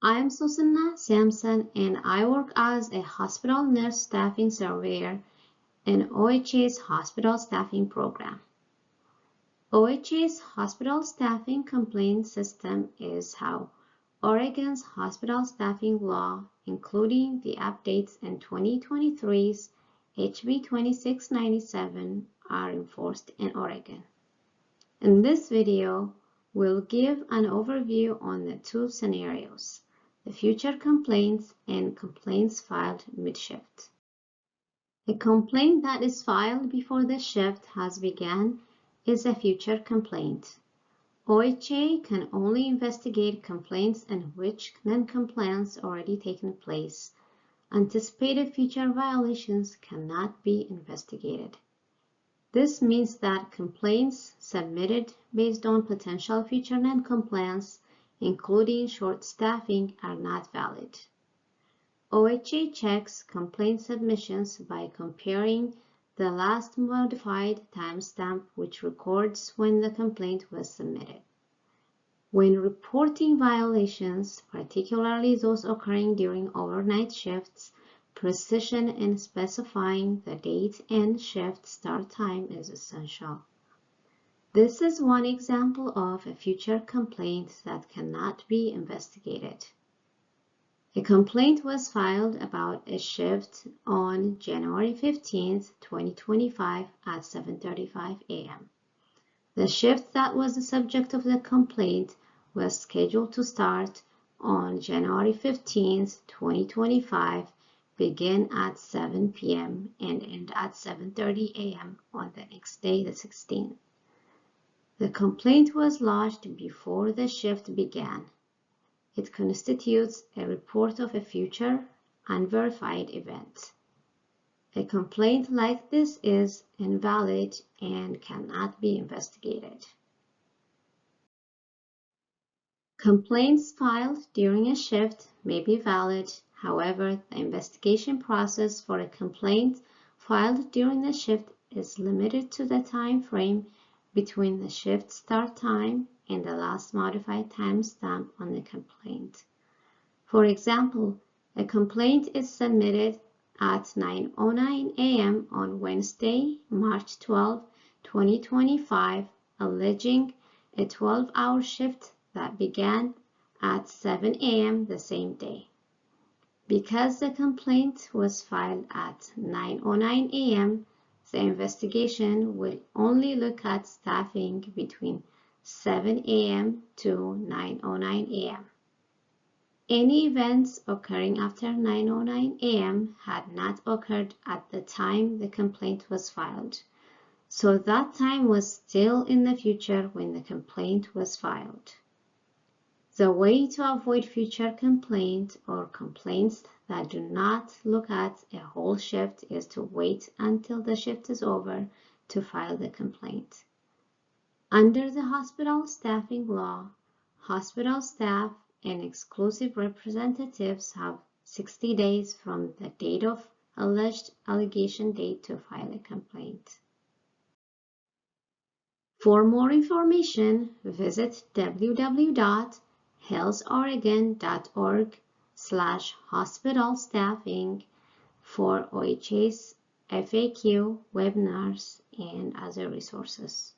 I am Susanna Sampson and I work as a hospital nurse staffing surveyor in OHA's hospital staffing program. OHA's hospital staffing complaint system is how Oregon's hospital staffing law, including the updates in 2023's HB 2697, are enforced in Oregon. In this video, we'll give an overview on the two scenarios: the future complaints and complaints filed mid-shift. A complaint that is filed before the shift has begun is a future complaint. OHA can only investigate complaints in which non-compliance already taken place. Anticipated future violations cannot be investigated. This means that complaints submitted based on potential future non-compliance, including short staffing, are not valid. OHA checks complaint submissions by comparing the last modified timestamp, which records when the complaint was submitted. When reporting violations, particularly those occurring during overnight shifts, precision in specifying the date and shift start time is essential. This is one example of a future complaint that cannot be investigated. A complaint was filed about a shift on January 15, 2025 at 7:35 a.m. The shift that was the subject of the complaint was scheduled to start on January 15, 2025, begin at 7 p.m. and end at 7:30 a.m. on the next day, the 16th. The complaint was lodged before the shift began. It constitutes a report of a future unverified event. A complaint like this is invalid and cannot be investigated. Complaints filed during a shift may be valid. However, the investigation process for a complaint filed during the shift is limited to the time frame between the shift start time and the last modified timestamp on the complaint. For example, a complaint is submitted at 9:09 a.m. on Wednesday, March 12, 2025, alleging a 12-hour shift that began at 7 a.m. the same day. Because the complaint was filed at 9:09 a.m., the investigation will only look at staffing between 7 a.m. to 9:09 a.m. Any events occurring after 9:09 a.m. had not occurred at the time the complaint was filed, so that time was still in the future when the complaint was filed. The way to avoid future complaints or complaints that do not look at a whole shift is to wait until the shift is over to file the complaint. Under the hospital staffing law, hospital staff and exclusive representatives have 60 days from the date of alleged allegation date to file a complaint. For more information, visit www.healthoregon.org/hospital-staffing for OHA's FAQ, webinars, and other resources.